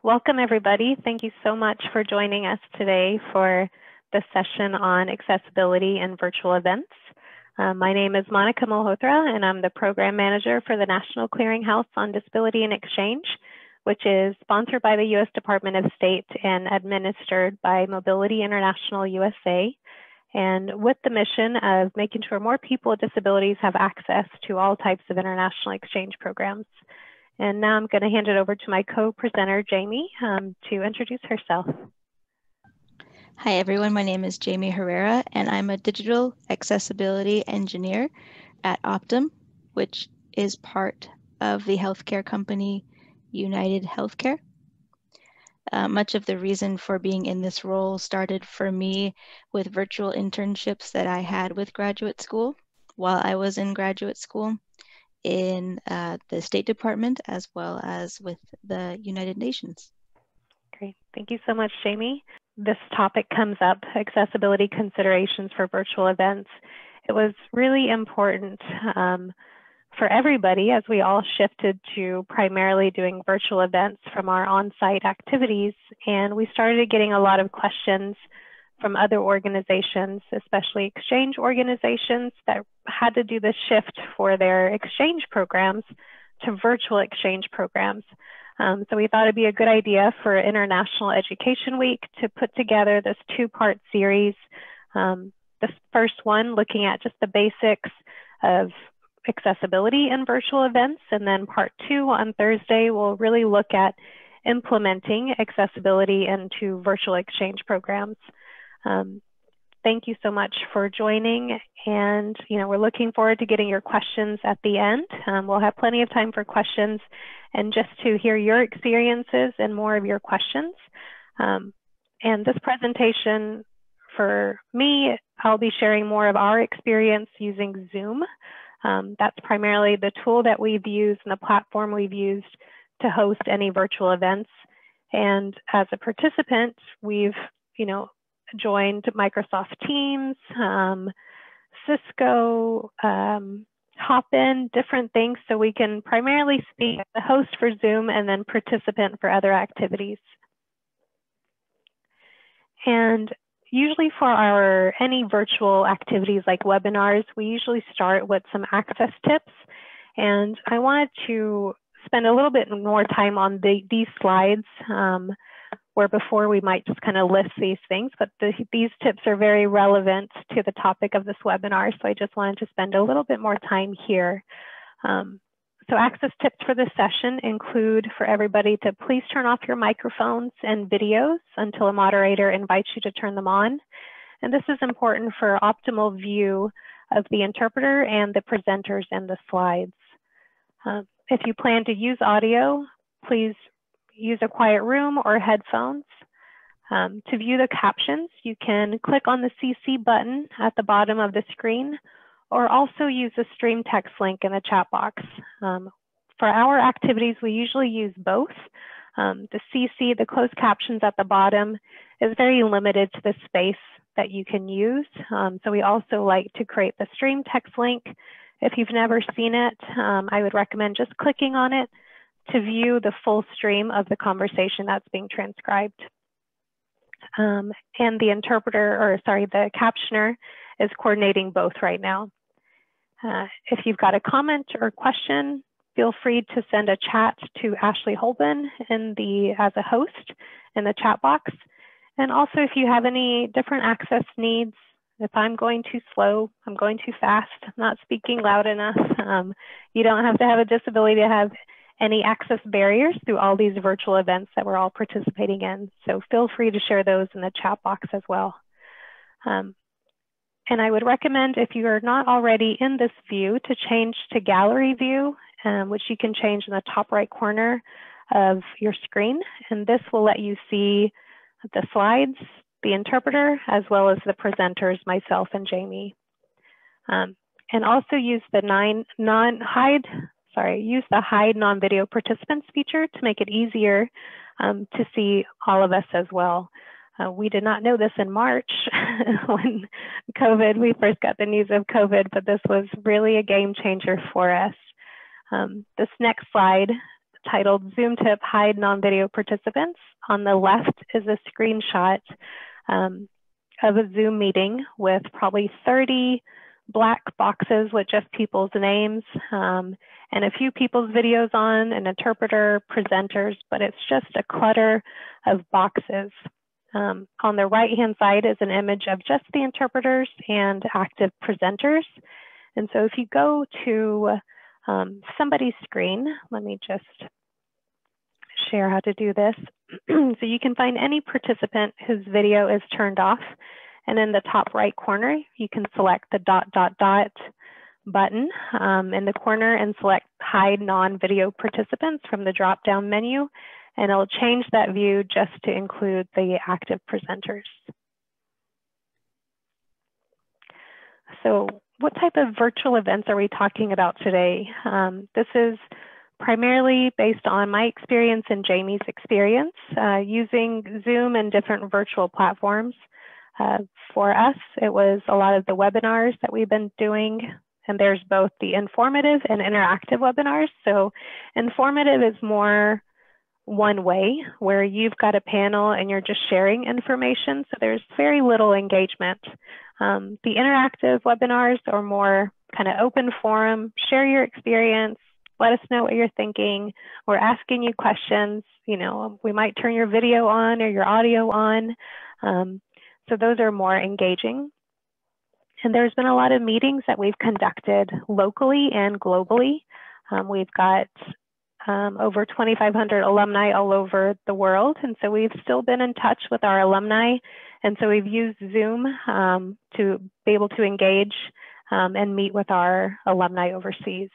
Welcome, everybody. Thank you so much for joining us today for the session on accessibility and virtual events. My name is Monica Malhotra, and I'm the Program Manager for the National Clearinghouse on Disability and Exchange, which is sponsored by the U.S. Department of State and administered by Mobility International USA, and with the mission of making sure more people with disabilities have access to all types of international exchange programs. And now I'm going to hand it over to my co-presenter, Jamie, to introduce herself. Hi, everyone. My name is Jamie Herrera, and I'm a digital accessibility engineer at Optum, which is part of the healthcare company United Healthcare. Much of the reason for being in this role started for me with virtual internships that I had with graduate school while I was in graduate school in the State Department as well as with the United Nations. Great. Thank you so much, Jamie. This topic comes up, accessibility considerations for virtual events. It was really important for everybody as we all shifted to primarily doing virtual events from our on-site activities, and we started getting a lot of questions from other organizations, especially exchange organizations that had to do the shift for their exchange programs to virtual exchange programs. So we thought it'd be a good idea for International Education Week to put together this two-part series. The first one looking at just the basics of accessibility in virtual events, and then part two on Thursday will really look at implementing accessibility into virtual exchange programs. Thank you so much for joining, and we're looking forward to getting your questions at the end. We'll have plenty of time for questions and just to hear your experiences and more of your questions. And this presentation, for me, I'll be sharing more of our experience using Zoom. That's primarily the tool that we've used and the platform we've used to host any virtual events. And as a participant, we've joined Microsoft Teams, Cisco, Hopin, different things, so we can primarily speak as the host for Zoom and then participant for other activities. And usually for any virtual activities like webinars, we usually start with some access tips. And I wanted to spend a little bit more time on these slides, where before we might just kind of list these things, but these tips are very relevant to the topic of this webinar. So I just wanted to spend a little bit more time here. So access tips for this session include for everybody to please turn off your microphones and videos until a moderator invites you to turn them on. And this is important for optimal view of the interpreter and the presenters and the slides. If you plan to use audio, please use a quiet room or headphones. To view the captions, you can click on the CC button at the bottom of the screen, or also use the stream text link in the chat box. For our activities, we usually use both. The CC, the closed captions at the bottom, is very limited to the space that you can use. So we also like to create the stream text link. If you've never seen it, I would recommend just clicking on it to view the full stream of the conversation that's being transcribed. And the interpreter, or sorry, the captioner is coordinating both right now. If you've got a comment or question, feel free to send a chat to Ashley Holben as a host in the chat box. And also if you have any different access needs, if I'm going too slow, I'm going too fast, I'm not speaking loud enough, you don't have to have a disability to have any access barriers through all these virtual events that we're all participating in. So feel free to share those in the chat box as well. And I would recommend, if you are not already in this view, to change to gallery view, which you can change in the top right corner of your screen. And this will let you see the slides, the interpreter, as well as the presenters, myself and Jamie. And also use the use the hide non-video participants feature to make it easier to see all of us as well. We did not know this in March when we first got the news of COVID, but this was really a game changer for us. This next slide titled Zoom Tip Hide Non-Video Participants. On the left is a screenshot of a Zoom meeting with probably 30 black boxes with just people's names and a few people's videos on, an interpreter, presenters, but it's just a clutter of boxes. On the right-hand side is an image of just the interpreters and active presenters. And so if you go to somebody's screen, let me just share how to do this. So you can find any participant whose video is turned off. And in the top right corner, you can select the ... button in the corner and select Hide Non-Video Participants from the drop-down menu. And it'll change that view just to include the active presenters. So what type of virtual events are we talking about today? This is primarily based on my experience and Jamie's experience using Zoom and different virtual platforms. For us, it was a lot of the webinars that we've been doing, and there's both the informative and interactive webinars. So informative is more one way, where you've got a panel and you're just sharing information, so there's very little engagement. The interactive webinars are more kind of open forum, share your experience, let us know what you're thinking. We're asking you questions. You know, we might turn your video on or your audio on. So those are more engaging. And there's been a lot of meetings that we've conducted locally and globally. We've got over 2,500 alumni all over the world. And so we've still been in touch with our alumni. And so we've used Zoom to be able to engage and meet with our alumni overseas.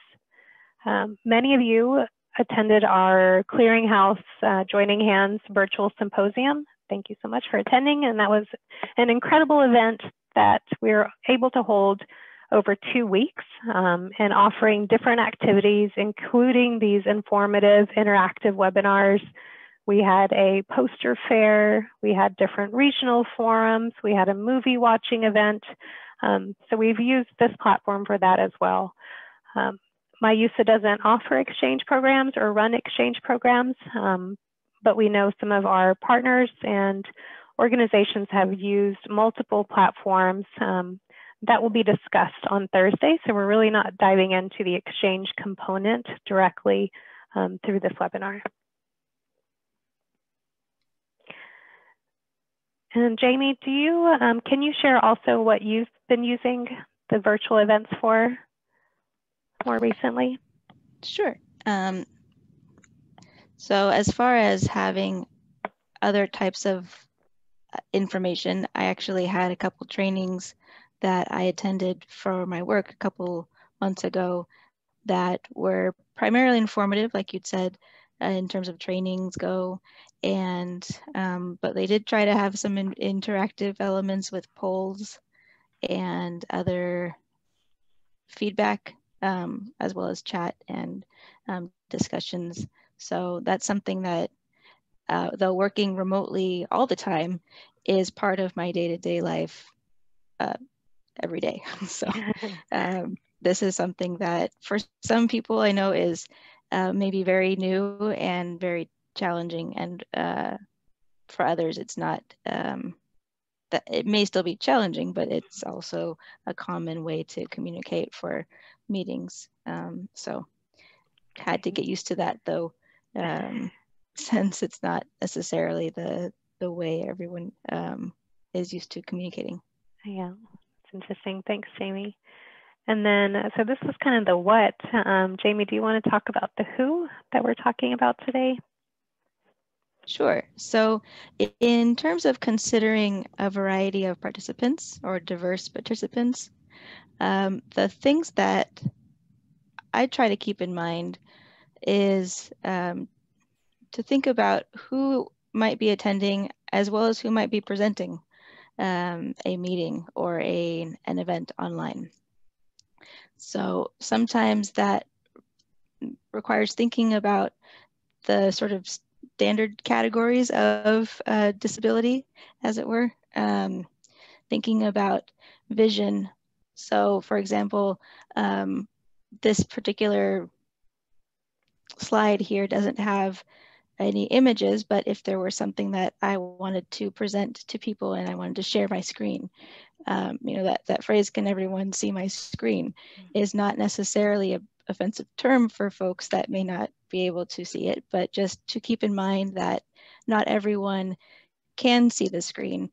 Many of you attended our Clearinghouse Joining Hands virtual symposium. Thank you so much for attending. And that was an incredible event that we were able to hold over 2 weeks and offering different activities, including these informative, interactive webinars. We had a poster fair, we had different regional forums, we had a movie watching event. So we've used this platform for that as well. MyUSA doesn't offer exchange programs or run exchange programs, but we know some of our partners and organizations have used multiple platforms that will be discussed on Thursday. So we're really not diving into the exchange component directly through this webinar. And Jamie, do you, can you share also what you've been using the virtual events for more recently? Sure. So as far as having other types of information, I actually had a couple trainings that I attended for my work a couple months ago that were primarily informative, like you'd said, in terms of trainings go, and but they did try to have some interactive elements with polls and other feedback, as well as chat and discussions. So that's something that, though working remotely all the time, is part of my day-to-day life every day. So this is something that for some people I know is maybe very new and very challenging, and for others it's not. That it may still be challenging, but it's also a common way to communicate for meetings. So had to get used to that though, since it's not necessarily the way everyone is used to communicating. Yeah, it's interesting. Thanks, Jamie. And then, so this was kind of the what. Jamie, do you want to talk about the who that we're talking about today? Sure. So in terms of considering a variety of participants or diverse participants, the things that I try to keep in mind is to think about who might be attending as well as who might be presenting a meeting or an event online. So sometimes that requires thinking about the sort of standard categories of disability, as it were, thinking about vision. So for example, this particular slide here doesn't have any images, but if there were something that I wanted to present to people and I wanted to share my screen, you know, that phrase, "Can everyone see my screen?" is not necessarily an offensive term for folks that may not be able to see it, but just to keep in mind that not everyone can see the screen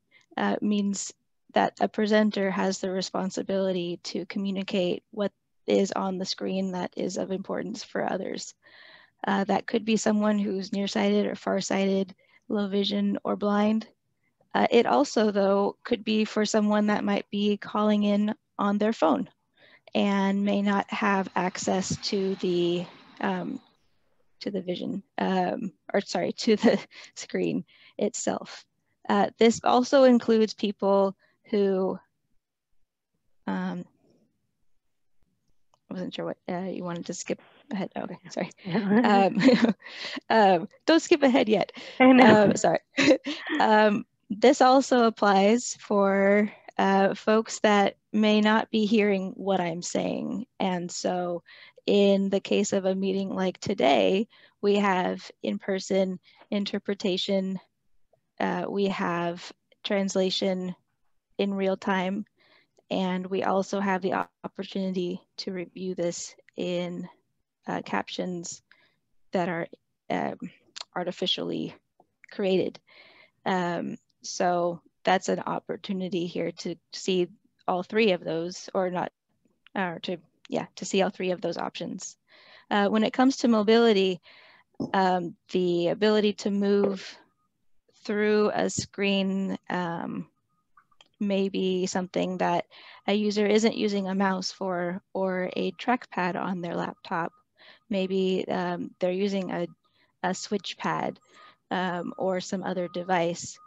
means that a presenter has the responsibility to communicate what is on the screen that is of importance for others. That could be someone who's nearsighted or farsighted, low vision, or blind. It also, though, could be for someone that might be calling in on their phone and may not have access to the vision, to the screen itself. This also includes people who, I wasn't sure what you wanted to skip ahead. Okay, sorry. Don't skip ahead yet. Sorry. This also applies for folks that may not be hearing what I'm saying. And so in the case of a meeting like today, we have in-person interpretation, we have translation in real time, and we also have the opportunity to review this in captions that are artificially created. So that's an opportunity here to see all three of those, to see all three of those options. When it comes to mobility, the ability to move through a screen may be something that a user isn't using a mouse for, or a trackpad on their laptop. Maybe they're using a switch pad or some other device.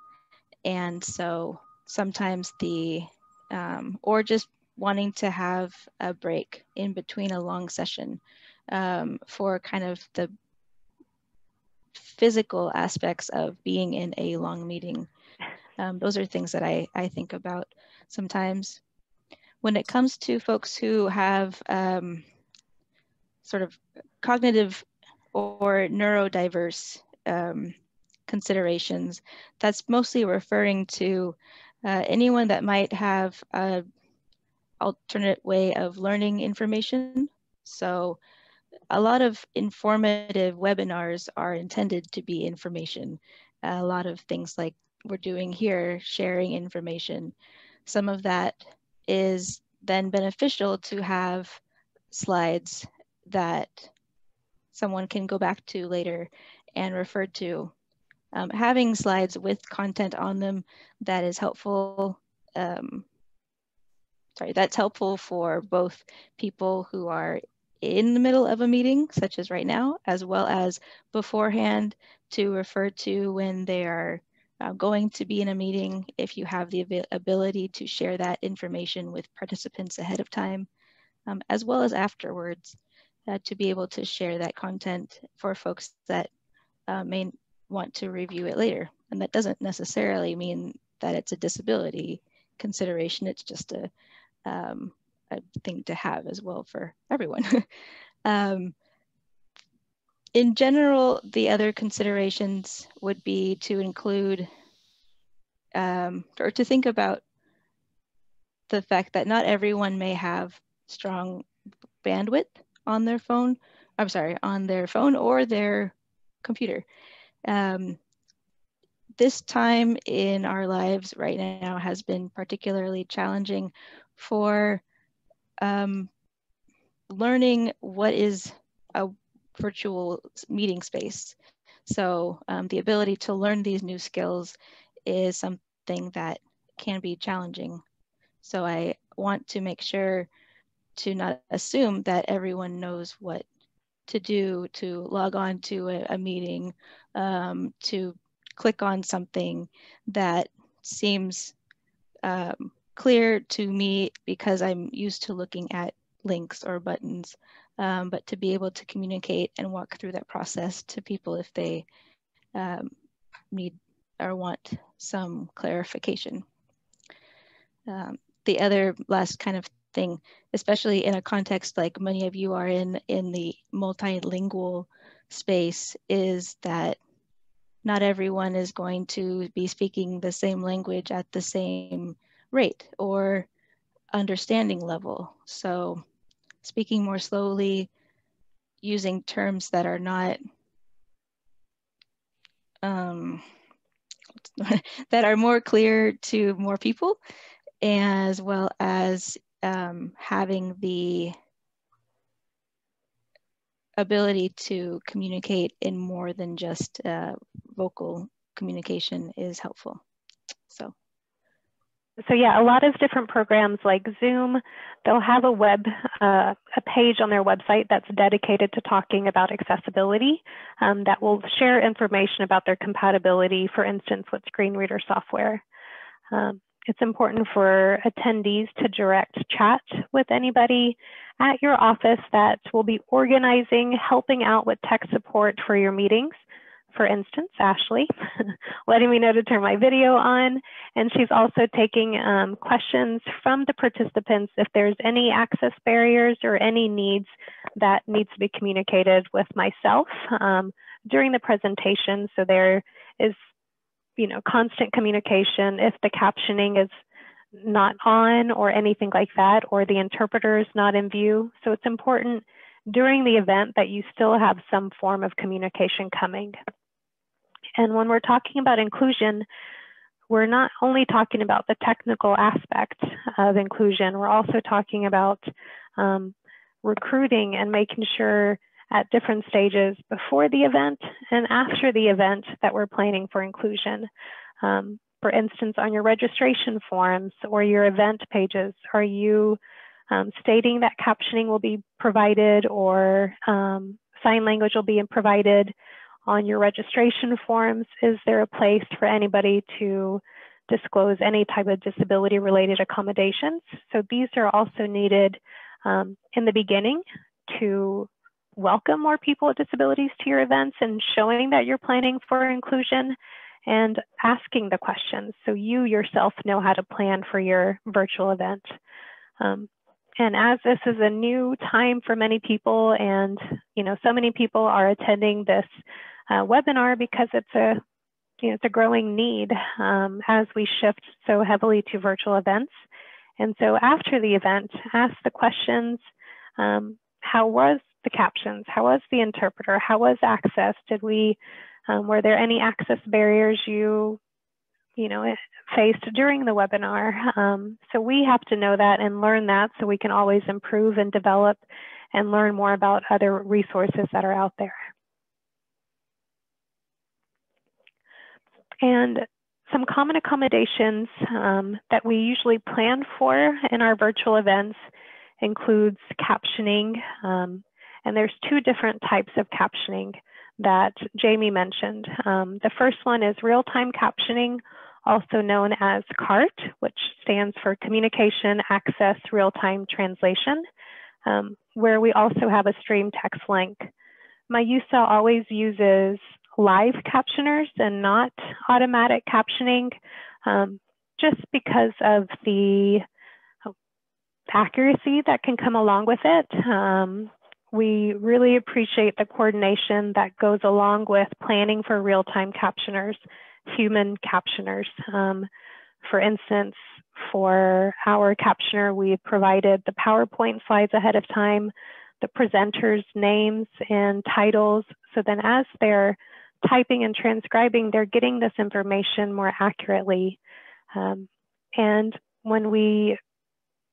And so sometimes or just wanting to have a break in between a long session for kind of the physical aspects of being in a long meeting. Those are things that I think about sometimes. When it comes to folks who have sort of cognitive or neurodiverse considerations, that's mostly referring to anyone that might have an alternate way of learning information. So a lot of informative webinars are intended to be information. A lot of things like we're doing here, sharing information. Some of that is then beneficial to have slides that someone can go back to later and refer to. Having slides with content on them that is helpful, that's helpful for both people who are in the middle of a meeting, such as right now, as well as beforehand to refer to when they are going to be in a meeting, if you have the ability to share that information with participants ahead of time, as well as afterwards, to be able to share that content for folks that may want to review it later. And that doesn't necessarily mean that it's a disability consideration, it's just a thing to have as well for everyone. In general, the other considerations would be to include or to think about the fact that not everyone may have strong bandwidth on their phone, on their phone or their computer. This time in our lives right now has been particularly challenging for learning what is a virtual meeting space. So the ability to learn these new skills is something that can be challenging. So I want to make sure to not assume that everyone knows what to do to log on to a meeting, to click on something that seems clear to me because I'm used to looking at links or buttons, but to be able to communicate and walk through that process to people if they need or want some clarification. The other last kind of thing, especially in a context like many of you are in the multilingual space, is that not everyone is going to be speaking the same language at the same rate or understanding level. So speaking more slowly, using terms that are not that are more clear to more people, as well as having the ability to communicate in more than just vocal communication is helpful. So yeah, a lot of different programs like Zoom, they'll have a page on their website that's dedicated to talking about accessibility that will share information about their compatibility, for instance, with screen reader software. It's important for attendees to direct chat with anybody at your office that will be organizing, helping out with tech support for your meetings. For instance, Ashley, letting me know to turn my video on. And she's also taking questions from the participants if there's any access barriers or any needs that needs to be communicated with myself during the presentation. So there is, constant communication if the captioning is not on or anything like that, or the interpreter is not in view. So it's important during the event that you still have some form of communication coming. And when we're talking about inclusion, we're not only talking about the technical aspect of inclusion, we're also talking about recruiting and making sure at different stages before the event and after the event that we're planning for inclusion. For instance, on your registration forms or your event pages, are you stating that captioning will be provided or sign language will be provided? On your registration forms, is there a place for anybody to disclose any type of disability related accommodations? So these are also needed in the beginning to welcome more people with disabilities to your events and showing that you're planning for inclusion and asking the questions so you yourself know how to plan for your virtual event. And as this is a new time for many people, and so many people are attending this webinar because it's a growing need as we shift so heavily to virtual events. And so after the event, ask the questions, how was the captions? How was the interpreter? How was access? Were there any access barriers you faced during the webinar? So we have to know that and learn that so we can always improve and develop and learn more about other resources that are out there. And some common accommodations that we usually plan for in our virtual events includes captioning. And there's two different types of captioning that Jamie mentioned. The first one is real-time captioning, also known as CART, which stands for Communication Access Real-Time Translation, where we also have a stream text link. MyUSA always uses live captioners and not automatic captioning, just because of the accuracy that can come along with it. We really appreciate the coordination that goes along with planning for real-time captioners, human captioners. For instance, for our captioner, we provided the PowerPoint slides ahead of time, the presenters' names and titles, so then as they're typing and transcribing, they're getting this information more accurately. And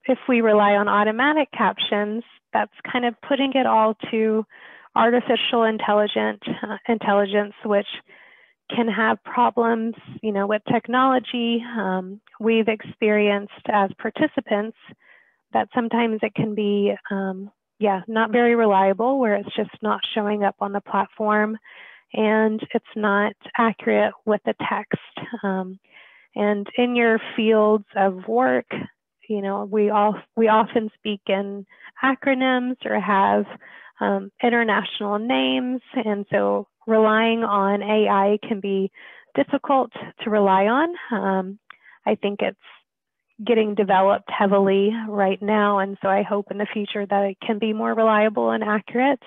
if we rely on automatic captions, that's kind of putting it all to artificial intelligence, which can have problems, with technology. We've experienced as participants that sometimes it can be, not very reliable, where it's just not showing up on the platform and it's not accurate with the text. And in your fields of work, we often speak in acronyms or have international names. And so relying on AI can be difficult to rely on. I think it's, getting developed heavily right now, and so I hope in the future that it can be more reliable and accurate.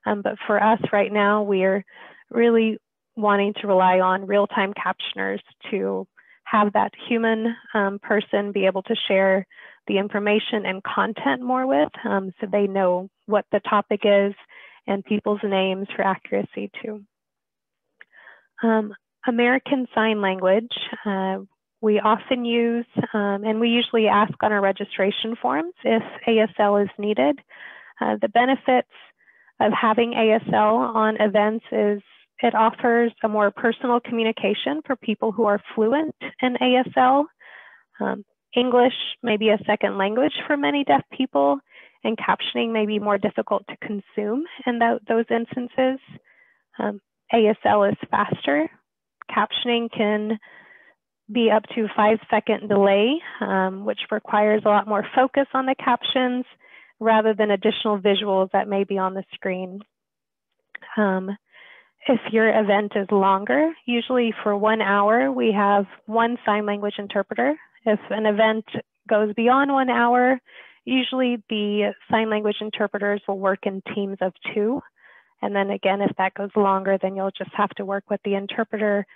But for us right now, we're really wanting to rely on real-time captioners to have that human person be able to share the information and content more with, so they know what the topic is and people's names for accuracy too. American Sign Language, we often use, and we usually ask on our registration forms if ASL is needed. The benefits of having ASL on events is it offers a more personal communication for people who are fluent in ASL. English may be a second language for many deaf people, and captioning may be more difficult to consume in those instances. ASL is faster. Captioning can be up to 5-second delay, which requires a lot more focus on the captions rather than additional visuals that may be on the screen. If your event is longer, usually for 1 hour, we have one sign language interpreter. If an event goes beyond 1 hour, usually the sign language interpreters will work in teams of 2. And then again, if that goes longer, then you'll just have to work with the interpreter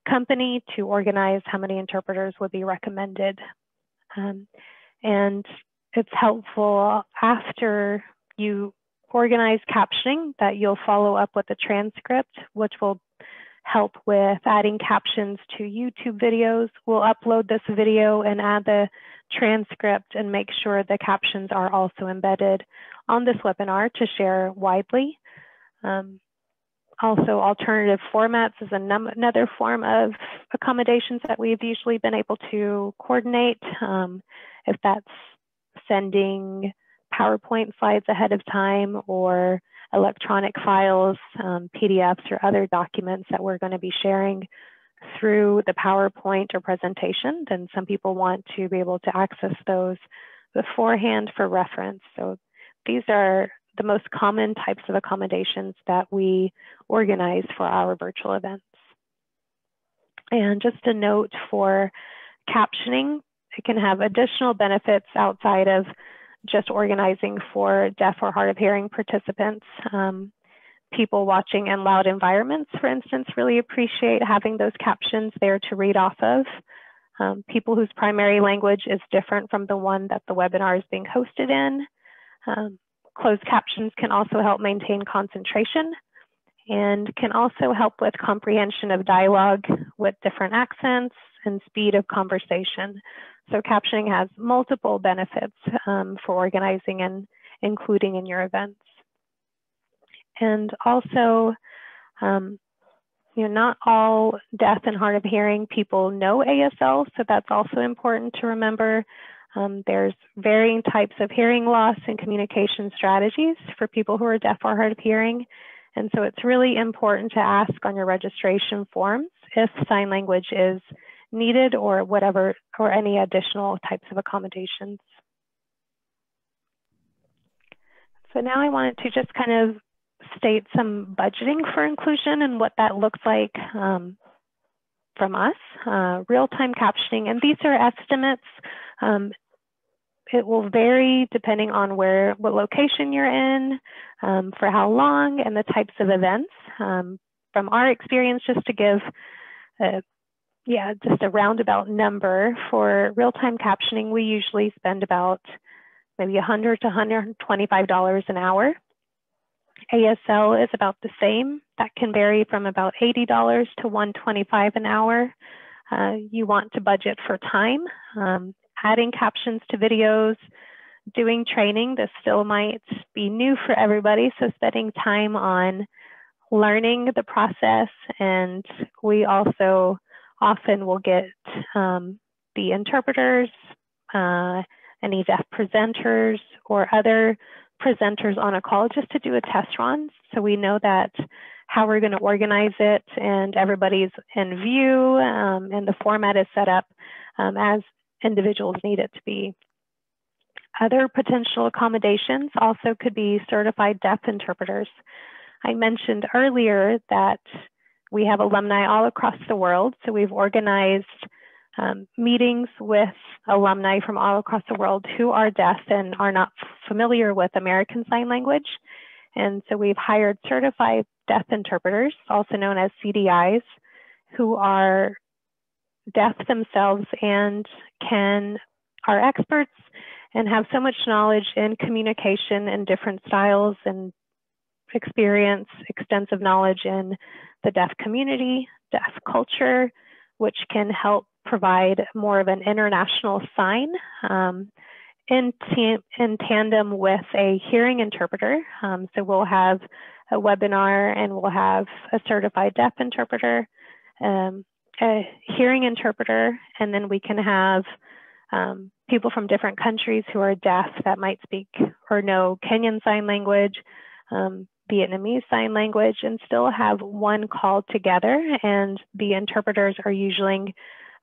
company to organize how many interpreters would be recommended. And it's helpful after you organize captioning that you'll follow up with a transcript, which will help with adding captions to YouTube videos. We'll upload this video and add the transcript and make sure the captions are also embedded on this webinar to share widely. Also, alternative formats is another form of accommodations that we've usually been able to coordinate. If that's sending PowerPoint slides ahead of time or electronic files, PDFs or other documents that we're going to be sharing through the PowerPoint or presentation, then some people want to be able to access those beforehand for reference. So these are the most common types of accommodations that we organize for our virtual events. And just a note for captioning, it can have additional benefits outside of just organizing for deaf or hard of hearing participants. People watching in loud environments, for instance, really appreciate having those captions there to read off of. People whose primary language is different from the one that the webinar is being hosted in. Closed captions can also help maintain concentration and can also help with comprehension of dialogue with different accents and speed of conversation. So captioning has multiple benefits for organizing and including in your events. And also, not all deaf and hard of hearing people know ASL, so that's also important to remember. There's varying types of hearing loss and communication strategies for people who are deaf or hard of hearing. And so it's really important to ask on your registration forms if sign language is needed or whatever, or any additional types of accommodations. So now I wanted to just kind of state some budgeting for inclusion and what that looks like from us. Real-time captioning, and these are estimates. It will vary depending on what location you're in, for how long, and the types of events. From our experience, just to give just a roundabout number for real-time captioning, we usually spend about maybe $100 to $125 an hour. ASL is about the same. That can vary from about $80 to $125 an hour. You want to budget for time, adding captions to videos, doing training. This still might be new for everybody, so spending time on learning the process. And we also often will get the interpreters, any deaf presenters or other presenters on a call just to do a test run. So we know that how we're going to organize it and everybody's in view and the format is set up as individuals need it to be. Other potential accommodations also could be certified deaf interpreters. I mentioned earlier that we have alumni all across the world. So we've organized meetings with alumni from all across the world who are deaf and are not familiar with American Sign Language. And so we've hired certified deaf interpreters, also known as CDIs, who are deaf themselves and are experts and have so much knowledge in communication in different styles and experience, extensive knowledge in the deaf community, deaf culture, which can help provide more of an international sign in tandem with a hearing interpreter. So we'll have a webinar and we'll have a certified deaf interpreter, a hearing interpreter, and then we can have people from different countries who are deaf that might speak or know Kenyan Sign Language, Vietnamese Sign Language, and still have one call together. And the interpreters are using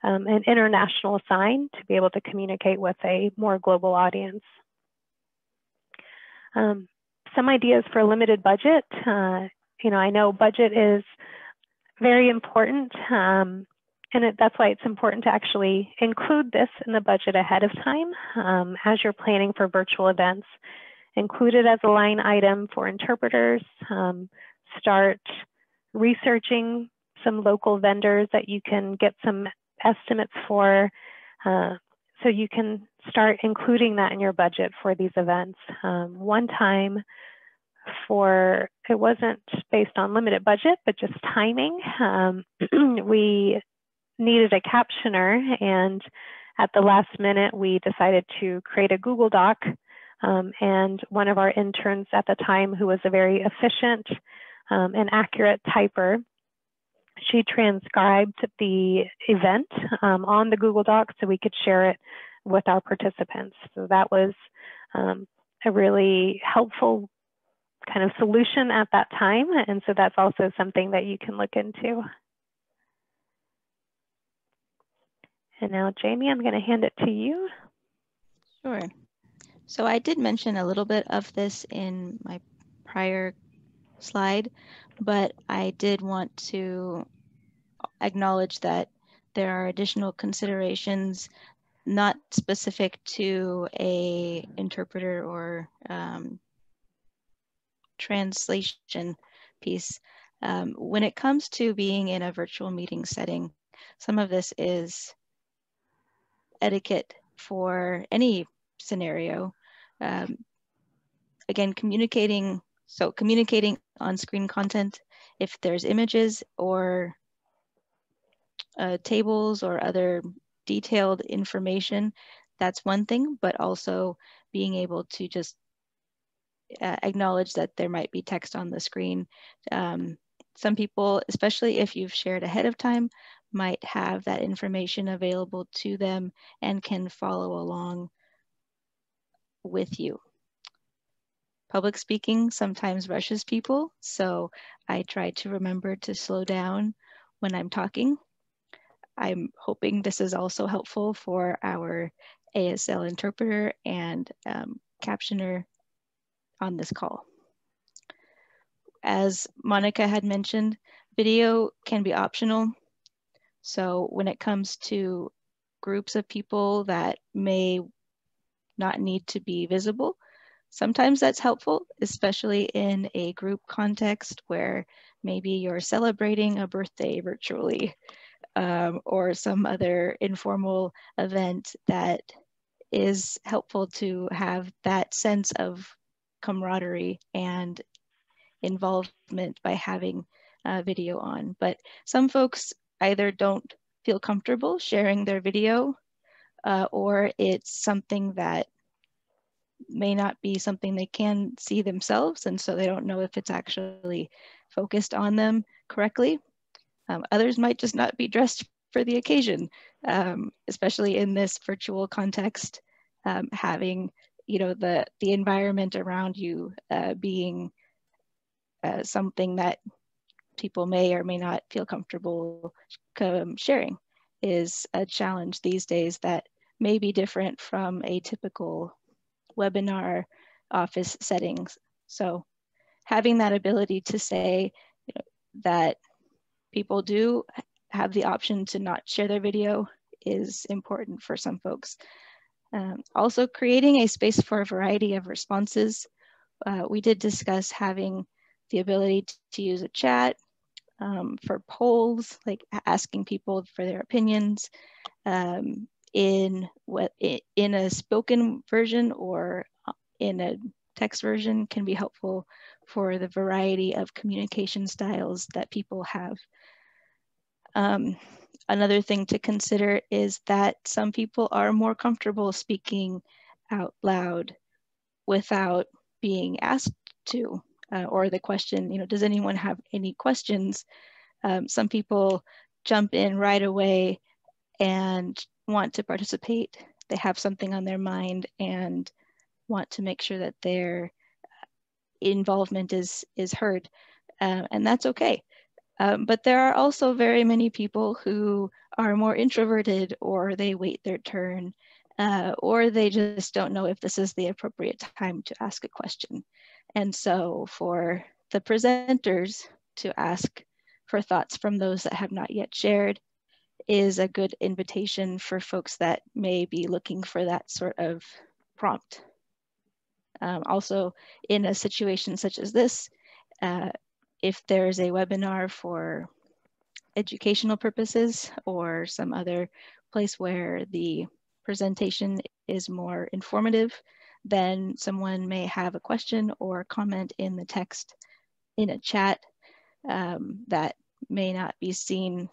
an international sign to be able to communicate with a more global audience. Some ideas for limited budget. I know budget is very important, and that's why it's important to actually include this in the budget ahead of time as you're planning for virtual events. Include it as a line item for interpreters. Start researching some local vendors that you can get some estimates for, so you can start including that in your budget for these events. One time it wasn't based on limited budget, but just timing. We needed a captioner, and at the last minute, we decided to create a Google Doc. And one of our interns at the time, who was a very efficient and accurate typer, she transcribed the event on the Google Doc so we could share it with our participants. So that was a really helpful kind of solution at that time. And so that's also something that you can look into. And now, Jamie, I'm going to hand it to you. Sure. So I did mention a little bit of this in my prior slide, but I did want to acknowledge that there are additional considerations not specific to a interpreter or translation piece. When it comes to being in a virtual meeting setting, some of this is etiquette for any scenario. Again, communicating on screen content, if there's images or tables or other detailed information, that's one thing, but also being able to just acknowledge that there might be text on the screen. Some people, especially if you've shared ahead of time, might have that information available to them and can follow along with you. Public speaking sometimes rushes people, so I try to remember to slow down when I'm talking. I'm hoping this is also helpful for our ASL interpreter and captioner on this call. As Monica had mentioned, video can be optional. So when it comes to groups of people that may not need to be visible, sometimes that's helpful, especially in a group context where maybe you're celebrating a birthday virtually or some other informal event that is helpful to have that sense of camaraderie and involvement by having video on. But some folks either don't feel comfortable sharing their video or it's something that may not be something they can see themselves, and so they don't know if it's actually focused on them correctly. Others might just not be dressed for the occasion, especially in this virtual context, having the environment around you being something that people may or may not feel comfortable sharing is a challenge these days that may be different from a typical webinar office settings. So having that ability to say that people do have the option to not share their video is important for some folks. Also, creating a space for a variety of responses. We did discuss having the ability to use a chat for polls, like asking people for their opinions in a spoken version or in a text version can be helpful for the variety of communication styles that people have. Another thing to consider is that some people are more comfortable speaking out loud without being asked to, or the question, does anyone have any questions? Some people jump in right away and want to participate. They have something on their mind and want to make sure that their involvement is heard, and that's okay. But there are also very many people who are more introverted, or they wait their turn, or they just don't know if this is the appropriate time to ask a question. And so for the presenters to ask for thoughts from those that have not yet shared is a good invitation for folks that may be looking for that sort of prompt. Also, in a situation such as this, if there's a webinar for educational purposes or some other place where the presentation is more informative, then someone may have a question or comment in the text in a chat that may not be seen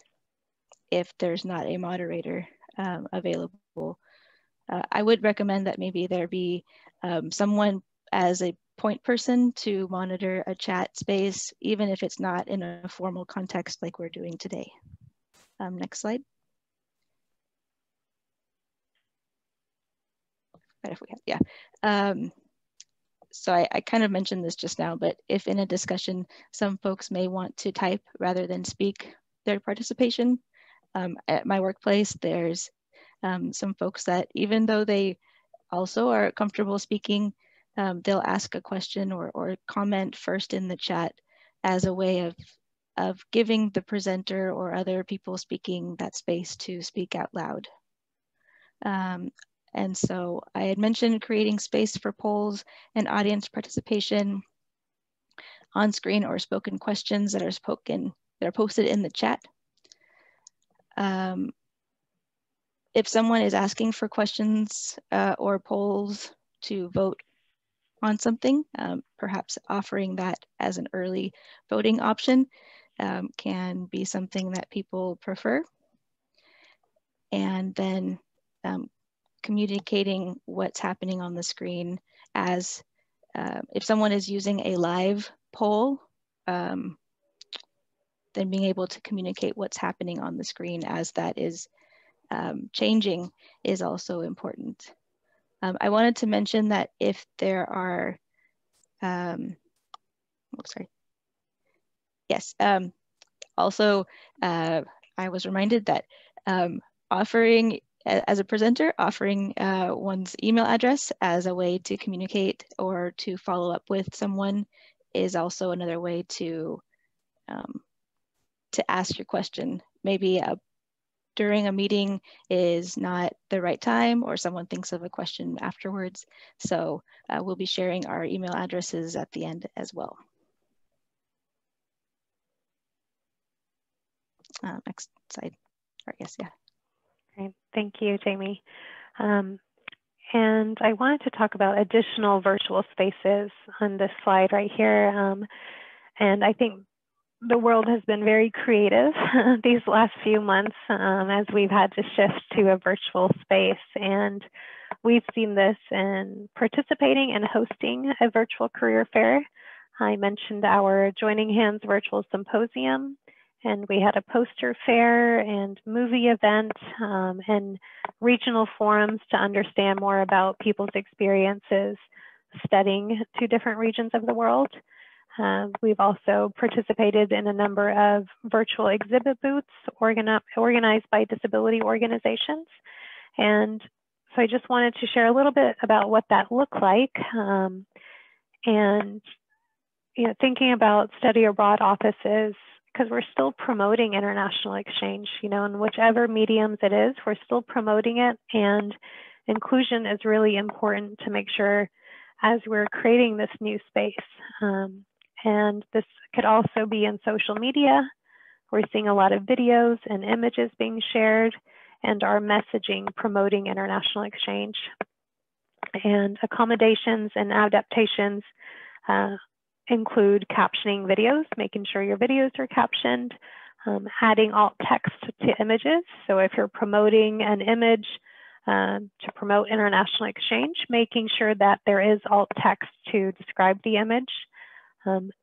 if there's not a moderator available. I would recommend that maybe there be someone as a point person to monitor a chat space, even if it's not in a formal context like we're doing today. Next slide. If we have, yeah. So I kind of mentioned this just now, but if in a discussion, some folks may want to type rather than speak their participation. At my workplace, there's some folks that even though they also are comfortable speaking, they'll ask a question or comment first in the chat as a way of giving the presenter or other people speaking that space to speak out loud. And so I had mentioned creating space for polls and audience participation on screen or spoken questions that are posted in the chat. If someone is asking for questions or polls to vote on something, perhaps offering that as an early voting option can be something that people prefer. And then communicating what's happening on the screen as if someone is using a live poll, then being able to communicate what's happening on the screen as that is changing is also important. I wanted to mention that if there are, also I was reminded that offering, as a presenter, offering one's email address as a way to communicate or to follow up with someone is also another way to ask your question. Maybe during a meeting is not the right time, or someone thinks of a question afterwards. So we'll be sharing our email addresses at the end as well. Next slide, or yes, yeah. Great, thank you, Jamie. And I wanted to talk about additional virtual spaces on this slide right here. And I think the world has been very creative these last few months as we've had to shift to a virtual space. And we've seen this in participating and hosting a virtual career fair. I mentioned our Joining Hands virtual symposium, and we had a poster fair and movie event and regional forums to understand more about people's experiences studying two different regions of the world. We've also participated in a number of virtual exhibit booths organized by disability organizations. And so I just wanted to share a little bit about what that looked like. And thinking about study abroad offices because we're still promoting international exchange, you know, in whichever mediums it is, we're still promoting it. And inclusion is really important to make sure as we're creating this new space. And this could also be in social media. We're seeing a lot of videos and images being shared, and our messaging promoting international exchange. And accommodations and adaptations include captioning videos, making sure your videos are captioned, adding alt text to images. So if you're promoting an image to promote international exchange, making sure that there is alt text to describe the image,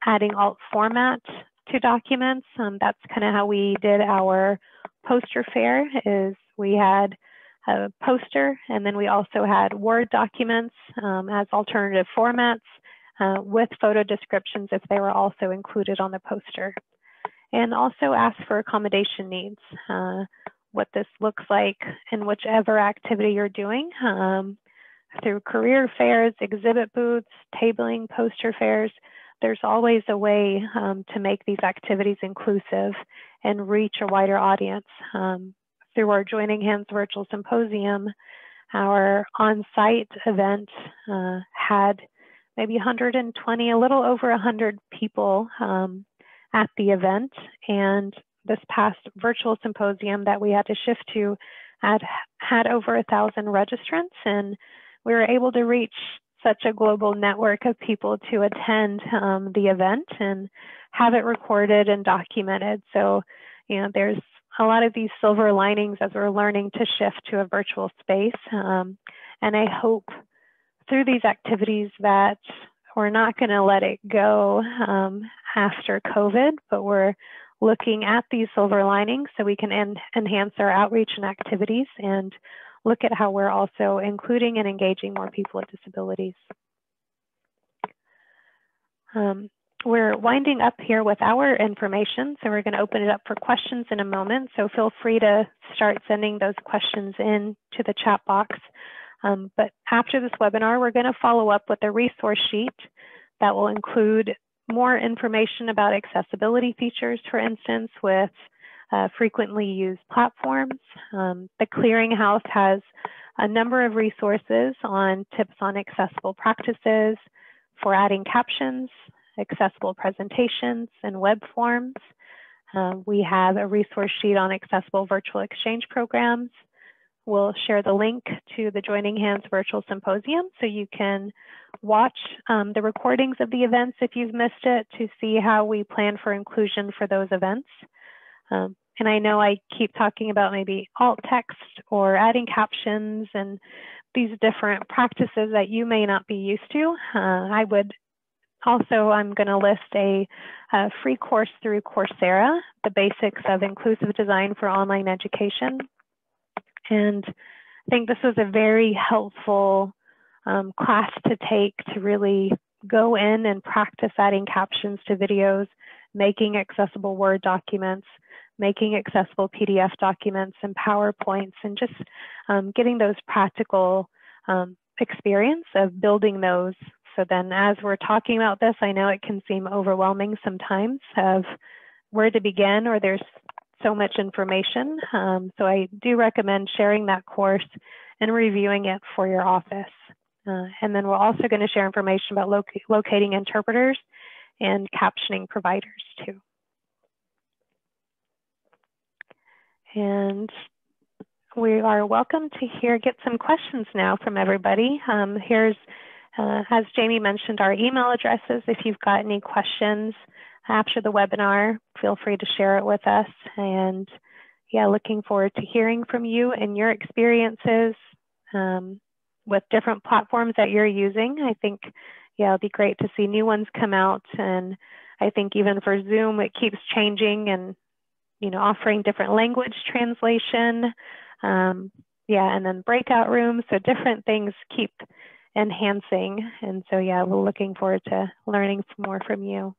adding alt format to documents. That's kind of how we did our poster fair, is we had a poster, and then we also had Word documents as alternative formats with photo descriptions if they were also included on the poster. And also ask for accommodation needs, what this looks like in whichever activity you're doing, through career fairs, exhibit booths, tabling, poster fairs. There's always a way to make these activities inclusive and reach a wider audience. Through our Joining Hands Virtual Symposium, our on-site event had maybe 120, a little over 100 people at the event. And this past virtual symposium that we had to shift to had over 1,000 registrants, and we were able to reach such a global network of people to attend the event and have it recorded and documented. So, you know, there's a lot of these silver linings as we're learning to shift to a virtual space. And I hope through these activities that we're not going to let it go after COVID, but we're looking at these silver linings so we can enhance our outreach and activities and look at how we're also including and engaging more people with disabilities. We're winding up here with our information, so we're going to open it up for questions in a moment. So feel free to start sending those questions in to the chat box. But after this webinar, we're going to follow up with a resource sheet that will include more information about accessibility features, for instance, with frequently used platforms. The Clearinghouse has a number of resources on tips on accessible practices for adding captions, accessible presentations, and web forms. We have a resource sheet on accessible virtual exchange programs. We'll share the link to the Joining Hands Virtual Symposium so you can watch the recordings of the events if you've missed it to see how we plan for inclusion for those events. And I know I keep talking about maybe alt text or adding captions and these different practices that you may not be used to. I'm going to list a free course through Coursera, the basics of inclusive design for online education. And I think this was a very helpful class to take to really go in and practice adding captions to videos, making accessible Word documents, making accessible PDF documents and PowerPoints, and just getting those practical experience of building those. So then as we're talking about this, I know it can seem overwhelming sometimes of where to begin, or there's so much information. So I do recommend sharing that course and reviewing it for your office. And then we're also going to share information about locating interpreters and captioning providers too. And we are welcome to get some questions now from everybody. Here's, as Jamie mentioned, our email addresses. If you've got any questions after the webinar, feel free to share it with us. And yeah, looking forward to hearing from you and your experiences with different platforms that you're using. I think, yeah, it'll be great to see new ones come out. And I think even for Zoom, it keeps changing and, you know, offering different language translation. Yeah, and then breakout rooms. So different things keep enhancing. And so, yeah, we're looking forward to learning more from you.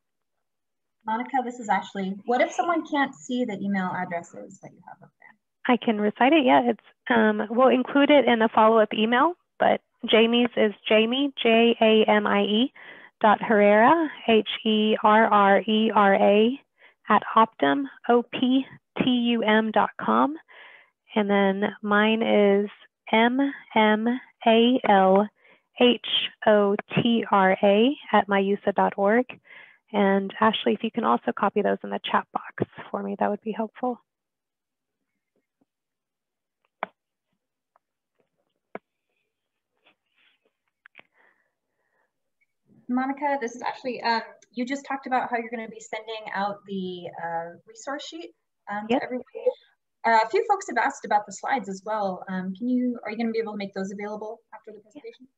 Monica, this is Ashley. What if someone can't see the email addresses that you have up there? I can recite it. Yeah, it's we'll include it in a follow-up email, but Jamie's is Jamie, Jamie, .Herrera, Herrera, at Optum, optum.com. And then mine is mmalhotra@myusa.org. And Ashley, if you can also copy those in the chat box for me, that would be helpful. Monica, this is Ashley. You just talked about how you're going to be sending out the resource sheet to everyone. A few folks have asked about the slides as well. Are you going to be able to make those available after the presentation?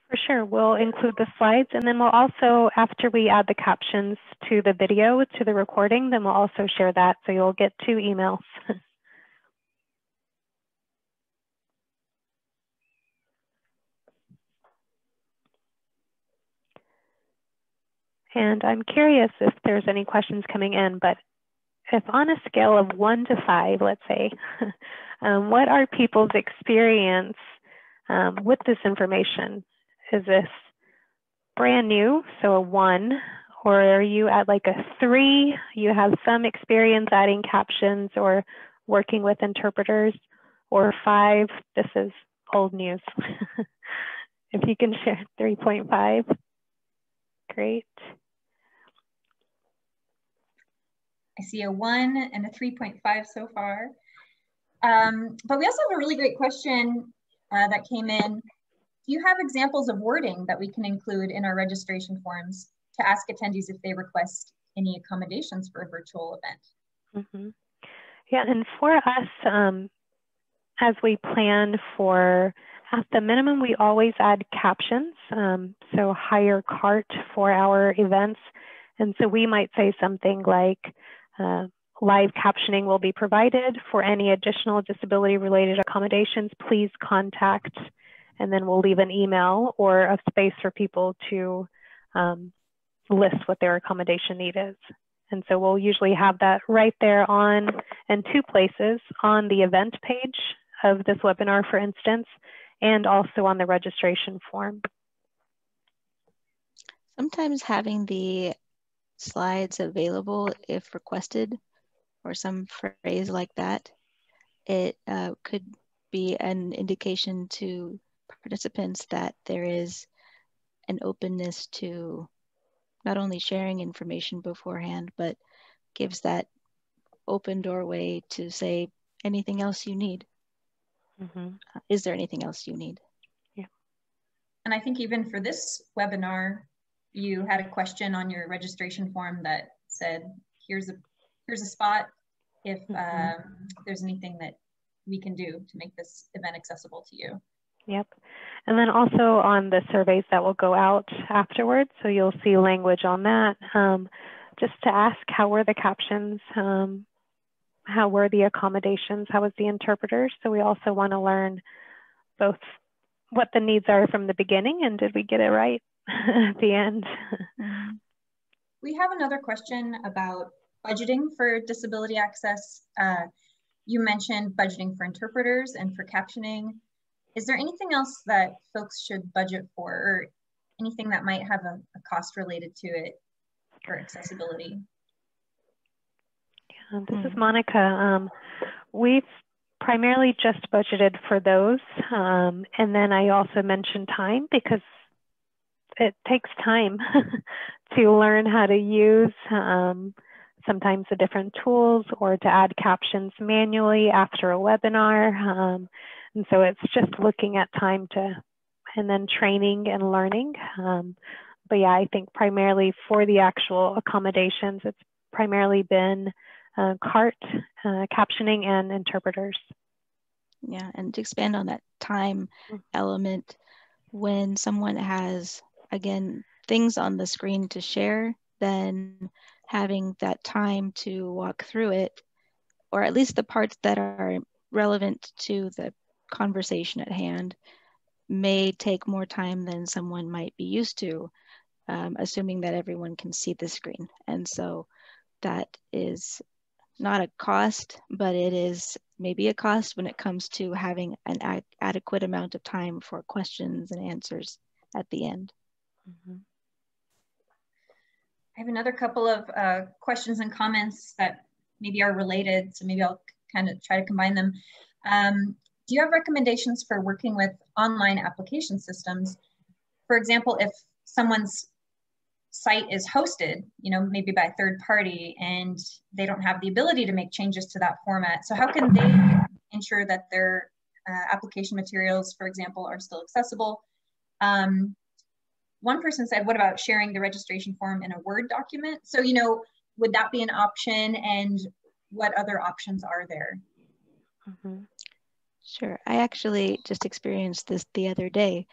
For sure, we'll include the slides, and then we'll also, after we add the captions to the video, to the recording, then we'll also share that, so you'll get 2 emails. And I'm curious if there's any questions coming in, but if on a scale of 1 to 5, let's say, what are people's experience with this information? Is this brand new, so a 1, or are you at like a 3? You have some experience adding captions or working with interpreters, or 5, this is old news. If you can share 3.5, great. I see a 1 and a 3.5 so far. But we also have a really great question that came in. Do you have examples of wording that we can include in our registration forms to ask attendees if they request any accommodations for a virtual event? Mm-hmm. Yeah, and for us, as we plan for, at the minimum, we always add captions, so hire CART for our events. And so we might say something like, live captioning will be provided. For any additional disability-related accommodations, please contact, and then we'll leave an email or a space for people to list what their accommodation need is. And so we'll usually have that right there on, in 2 places, on the event page of this webinar, for instance, and also on the registration form. Sometimes having the slides available if requested, or some phrase like that, it could be an indication to participants that there is an openness to not only sharing information beforehand, but gives that open doorway to say anything else you need. Mm-hmm. Is there anything else you need? Yeah. And I think even for this webinar, you had a question on your registration form that said, here's a spot if there's anything that we can do to make this event accessible to you. Yep. And then also on the surveys that will go out afterwards, so you'll see language on that, just to ask how were the captions, how were the accommodations, how was the interpreters. So we also want to learn both what the needs are from the beginning and did we get it right at the end. We have another question about budgeting for disability access. You mentioned budgeting for interpreters and for captioning. Is there anything else that folks should budget for, or anything that might have a cost related to it for accessibility? Yeah, this is Monica. We've primarily just budgeted for those. And then I also mentioned time, because it takes time to learn how to use sometimes the different tools, or to add captions manually after a webinar. And so it's just looking at time and then training and learning. But yeah, I think primarily for the actual accommodations, it's primarily been CART, captioning, and interpreters. Yeah, and to expand on that time element, when someone has, again, things on the screen to share, then having that time to walk through it, or at least the parts that are relevant to the conversation at hand, may take more time than someone might be used to, assuming that everyone can see the screen. And so that is not a cost, but it is maybe a cost when it comes to having an adequate amount of time for questions and answers at the end. I have another couple of questions and comments that maybe are related, so maybe I'll kind of try to combine them. Do you have recommendations for working with online application systems? For example, if someone's site is hosted, you know, maybe by a third party, and they don't have the ability to make changes to that format. So how can they ensure that their application materials, for example, are still accessible? One person said, what about sharing the registration form in a Word document? So, you know, would that be an option, and what other options are there? Mm-hmm. Sure. I actually just experienced this the other day.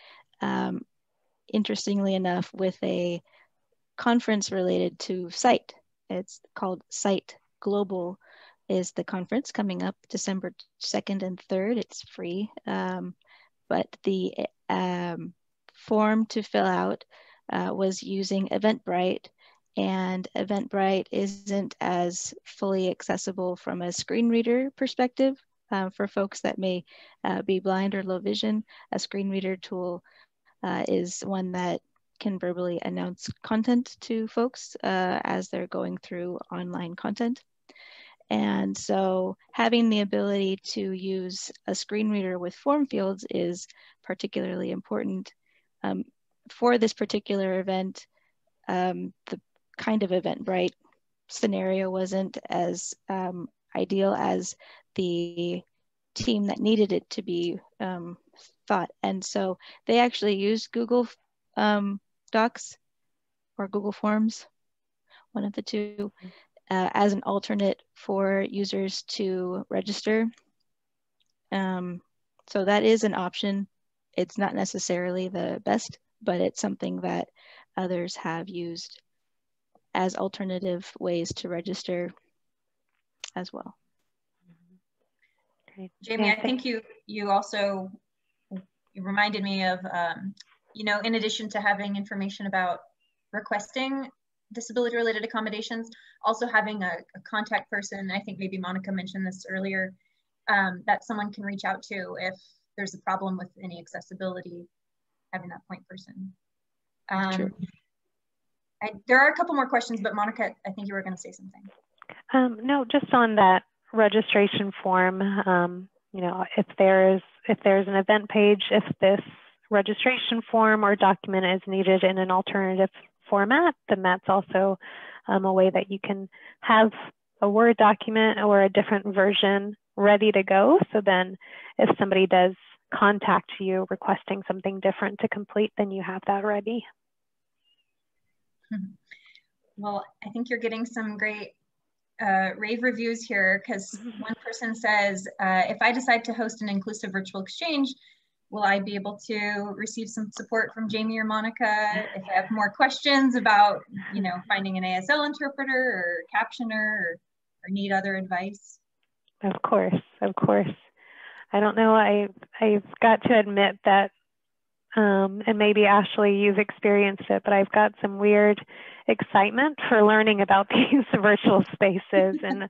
Interestingly enough, with a conference related to SITE. It's called SITE Global is the conference coming up December 2nd and 3rd. It's free, but the form to fill out was using Eventbrite, and Eventbrite isn't as fully accessible from a screen reader perspective. For folks that may be blind or low vision, a screen reader tool is one that can verbally announce content to folks as they're going through online content. And so having the ability to use a screen reader with form fields is particularly important. For this particular event, the kind of Eventbrite scenario wasn't as ideal as the team that needed it to be thought. And so they actually used Google Docs or Google Forms, one of the two, as an alternate for users to register. So that is an option. It's not necessarily the best, but it's something that others have used as alternative ways to register as well. Great. Jamie, Yeah, I think you also reminded me of, you know, in addition to having information about requesting disability-related accommodations, also having a contact person. I think maybe Monica mentioned this earlier, that someone can reach out to if there's a problem with any accessibility, having that point person. Sure. There are a couple more questions, but Monica, I think you were going to say something. No, just on that registration form, you know, if there's an event page, if this registration form or document is needed in an alternative format, then that's also a way that you can have a Word document or a different version ready to go. So then if somebody does contact you requesting something different to complete, then you have that ready. Well, I think you're getting some great rave reviews here, because one person says, if I decide to host an inclusive virtual exchange, will I be able to receive some support from Jamie or Monica if I have more questions about, you know, finding an ASL interpreter or captioner, or need other advice? Of course, of course. I don't know, I've got to admit that, and maybe Ashley, you've experienced it, but I've got some weird excitement for learning about these virtual spaces. And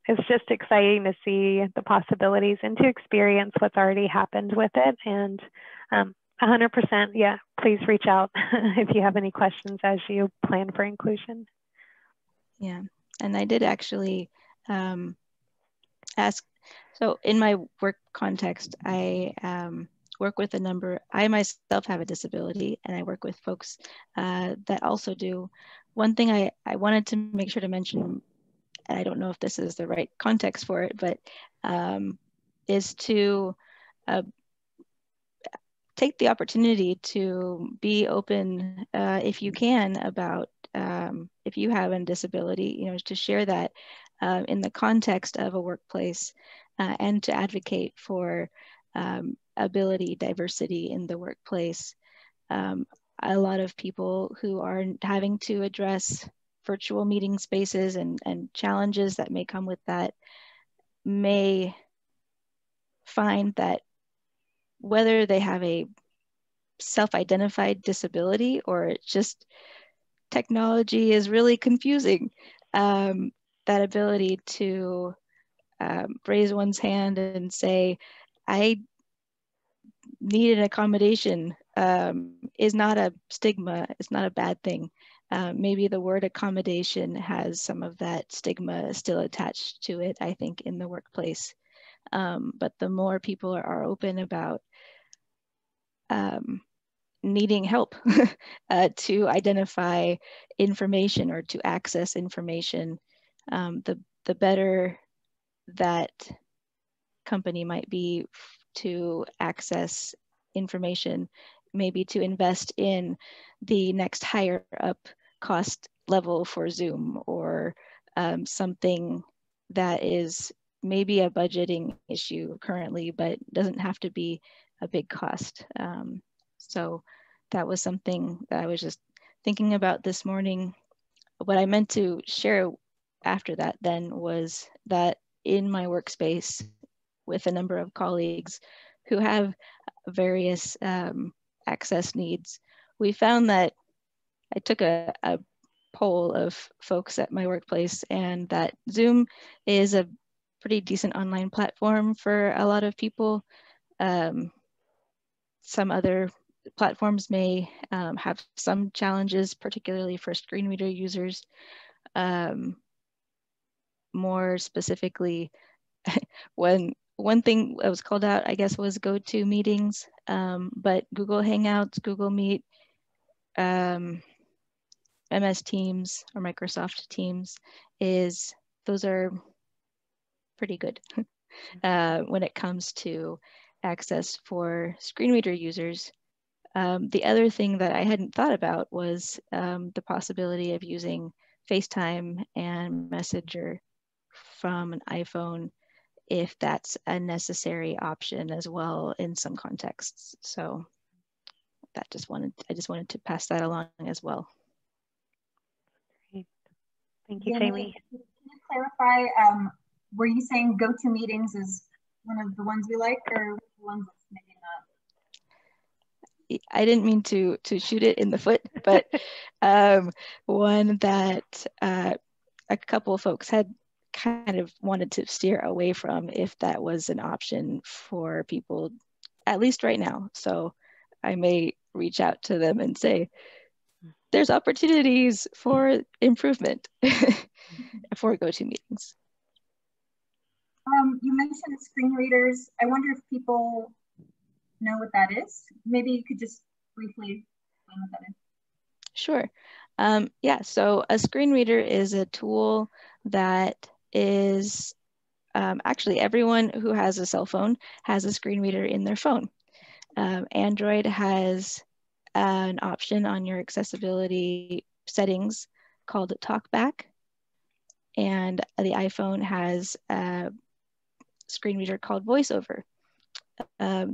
it's just exciting to see the possibilities and to experience what's already happened with it. And 100%, yeah, please reach out if you have any questions as you plan for inclusion. Yeah, and I did actually ask, so in my work context, I work with I myself have a disability, and I work with folks that also do. One thing I wanted to make sure to mention, and I don't know if this is the right context for it, but is to take the opportunity to be open, if you can, about if you have a disability, you know, to share that in the context of a workplace, and to advocate for ability diversity in the workplace. A lot of people who are having to address virtual meeting spaces and challenges that may come with that may find that whether they have a self-identified disability or it's just technology is really confusing, that ability to raise one's hand and say, I need an accommodation, is not a stigma, it's not a bad thing. maybe the word accommodation has some of that stigma still attached to it, I think, in the workplace. But the more people are open about needing help to identify information or to access information, the better that company might be to access information, maybe to invest in the next higher up cost level for Zoom, or something that is maybe a budgeting issue currently, but doesn't have to be a big cost. So that was something that I was just thinking about this morning. What I meant to share after that then was that in my workspace with a number of colleagues who have various access needs, we found that I took a poll of folks at my workplace, and that Zoom is a pretty decent online platform for a lot of people. Some other platforms may have some challenges, particularly for screen reader users. More specifically, one thing that was called out, I guess, was GoToMeetings, but Google Hangouts, Google Meet, MS Teams or Microsoft Teams, those are pretty good when it comes to access for screen reader users. The other thing that I hadn't thought about was the possibility of using FaceTime and Messenger from an iPhone, if that's a necessary option as well in some contexts. So that I just wanted to pass that along as well. Great. Thank you, Jamie. Can you clarify, were you saying GoToMeetings is one of the ones we like, or the ones that's maybe not? I didn't mean to shoot it in the foot, but one that a couple of folks had kind of wanted to steer away from, if that was an option for people, at least right now. So I may reach out to them and say, there's opportunities for improvement for GoToMeetings. You mentioned screen readers. I wonder if people know what that is. Maybe you could just briefly explain what that is. Sure. Yeah, so a screen reader is a tool that is actually everyone who has a cell phone has a screen reader in their phone. Android has an option on your accessibility settings called TalkBack, and the iPhone has a screen reader called VoiceOver.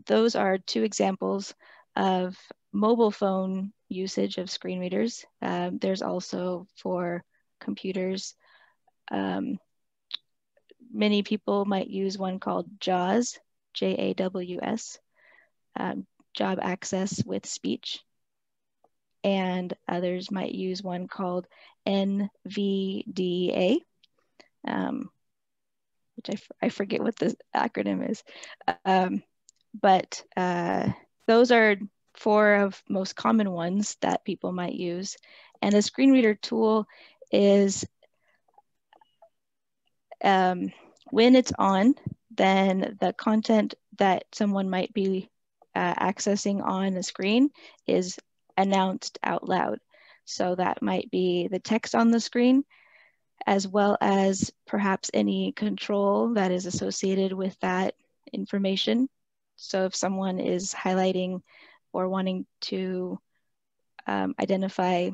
Those are two examples of mobile phone usage of screen readers. There's also for computers. Many people might use one called JAWS, J-A-W-S, Job Access with Speech. And others might use one called NVDA, which I forget what the acronym is. But those are four of most common ones that people might use. And a screen reader tool is, when it's on, then the content that someone might be accessing on a screen is announced out loud. So that might be the text on the screen, as well as perhaps any control that is associated with that information. So if someone is highlighting or wanting to identify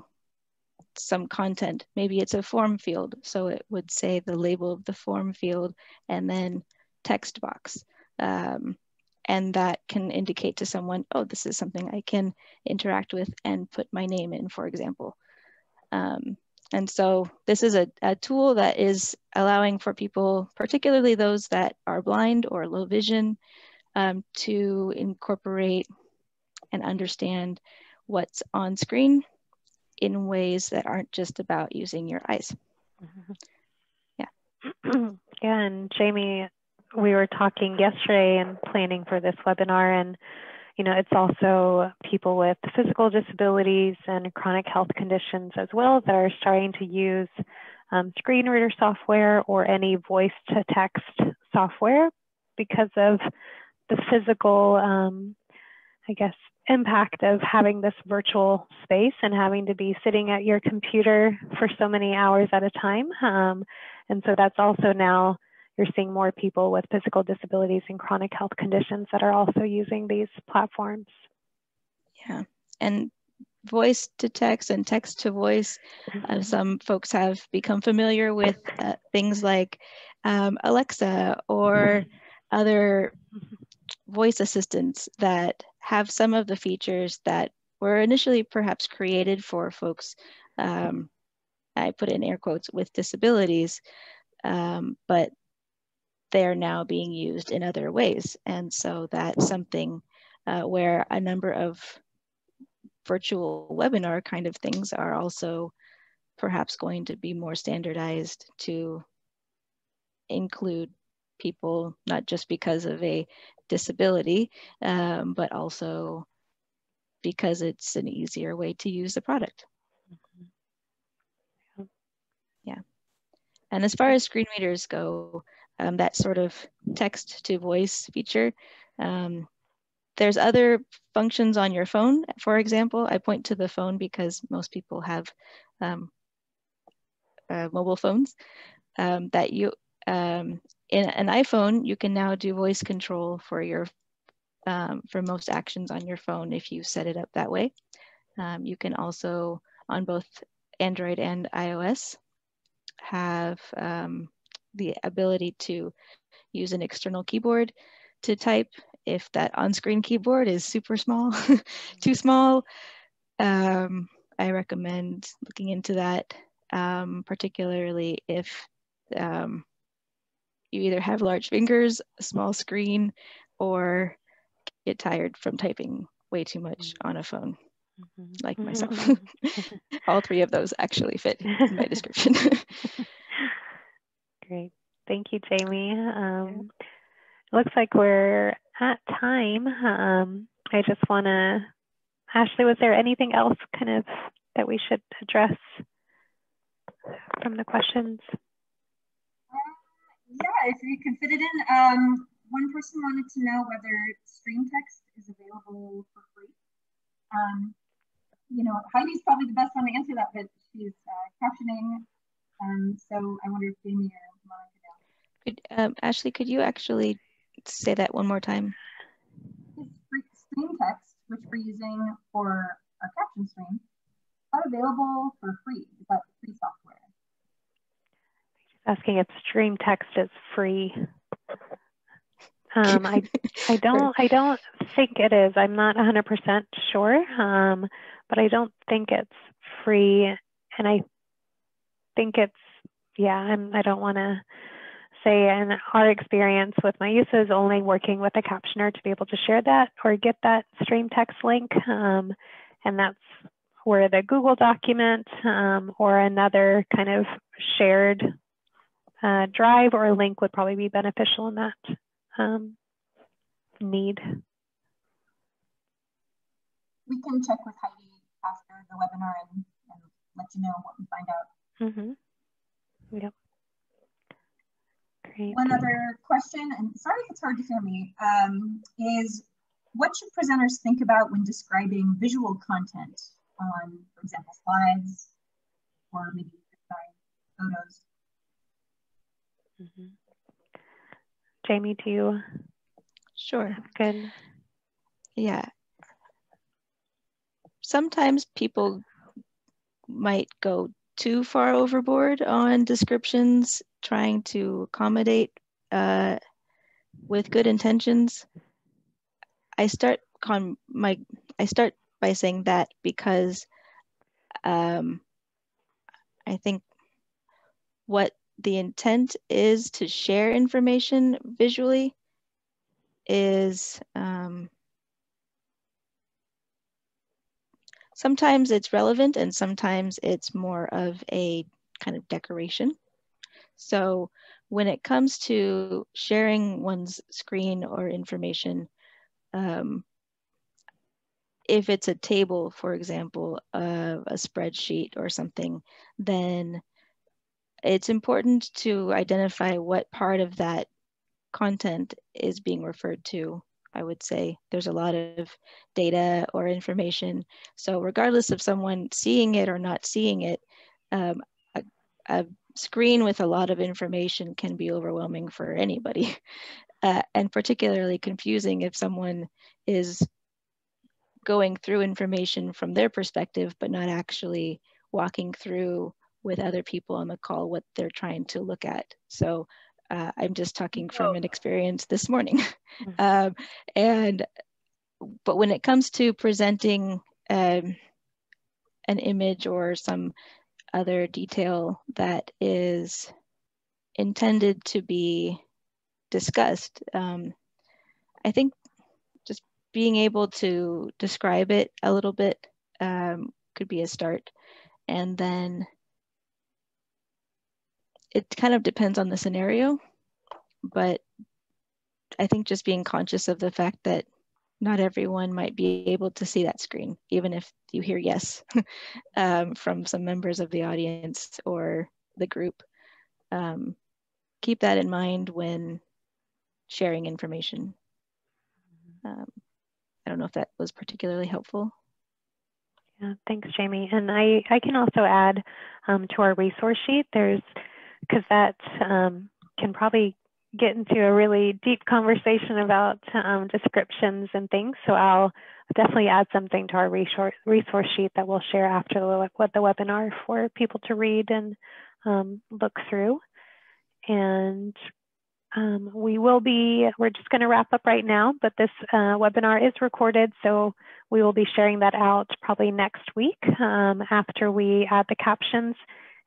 some content, maybe it's a form field, so it would say the label of the form field and then text box. And that can indicate to someone, oh, this is something I can interact with and put my name in, for example. And so this is a tool that is allowing for people, particularly those that are blind or low vision, to incorporate and understand what's on screen in ways that aren't just about using your eyes. Yeah. Yeah, and Jamie, we were talking yesterday and planning for this webinar, and it's also people with physical disabilities and chronic health conditions as well that are starting to use screen reader software or any voice to text software because of the physical, I guess, impact of having this virtual space and having to be sitting at your computer for so many hours at a time. And so that's also now you're seeing more people with physical disabilities and chronic health conditions that are also using these platforms. Yeah, and voice to text and text to voice. Some folks have become familiar with things like Alexa or other voice assistants that have some of the features that were initially perhaps created for folks, I put in air quotes, with disabilities, but they're now being used in other ways. And so that's something where a number of virtual webinar kind of things are also perhaps going to be more standardized to include people, not just because of a disability, but also because it's an easier way to use the product. Yeah. And as far as screen readers go, that sort of text to voice feature, there's other functions on your phone. For example, I point to the phone because most people have mobile phones that you, in an iPhone, you can now do voice control for your for most actions on your phone if you set it up that way. You can also, on both Android and iOS, have the ability to use an external keyboard to type if that on-screen keyboard is super small, too small. I recommend looking into that, particularly if you either have large fingers, a small screen, or get tired from typing way too much on a phone, like myself. All three of those actually fit in my description. Great. Thank you, Jamie. It looks like we're at time. I just want to, Ashley, was there anything else kind of that we should address from the questions? Yeah, if you could fit it in. One person wanted to know whether StreamText is available for free. Heidi's probably the best one to answer that, but she's captioning. So I wonder if Jamie or Monica know. Ashley, could you actually say that one more time? StreamText, which we're using for our caption stream, not available for free. Is that free software? Asking if StreamText is free. I don't think it is. I'm not 100% sure, but I don't think it's free. And I think it's, yeah, I don't want to say, in our experience with my use is only working with a captioner to be able to share that or get that StreamText link. And that's where the Google document or another kind of shared drive or link would probably be beneficial in that need. We can check with Heidi after the webinar and let you know what we find out. Yep. Great. One other question, and sorry if it's hard to hear me, is what should presenters think about when describing visual content on, for example, slides or maybe photos? Jamie, do you? Sure. Good. Yeah. Sometimes people might go too far overboard on descriptions, trying to accommodate with good intentions. I start by saying that because I think what the intent is to share information visually is sometimes it's relevant and sometimes it's more of a kind of decoration. So when it comes to sharing one's screen or information, if it's a table, for example, a spreadsheet or something, then it's important to identify what part of that content is being referred to. I would say there's a lot of data or information. So regardless of someone seeing it or not seeing it, a screen with a lot of information can be overwhelming for anybody, and particularly confusing if someone is going through information from their perspective, but not actually walking through with other people on the call what they're trying to look at. So I'm just talking from an experience this morning. But when it comes to presenting an image or some other detail that is intended to be discussed, I think just being able to describe it a little bit could be a start. And then it kind of depends on the scenario, but I think just being conscious of the fact that not everyone might be able to see that screen, even if you hear yes from some members of the audience or the group. Keep that in mind when sharing information. I don't know if that was particularly helpful. Yeah, thanks, Jamie. And I can also add to our resource sheet, because that can probably get into a really deep conversation about descriptions and things. So I'll definitely add something to our resource sheet that we'll share after the webinar for people to read and look through. And we're just going to wrap up right now, but this webinar is recorded, so we will be sharing that out probably next week after we add the captions.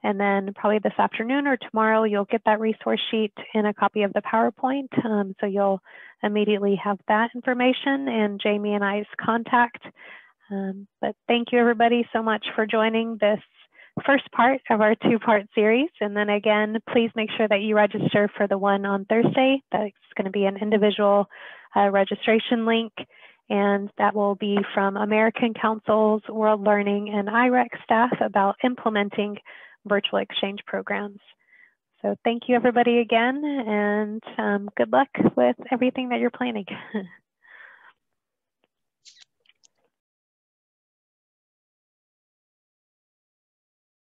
And then probably this afternoon or tomorrow, you'll get that resource sheet and a copy of the PowerPoint. So you'll immediately have that information and Jamie and I's contact. But thank you everybody so much for joining this first part of our two-part series. And then again, please make sure that you register for the one on Thursday. That's going to be an individual registration link. And that will be from American Council's World Learning and IREX staff about implementing virtual exchange programs. So thank you everybody again, and good luck with everything that you're planning.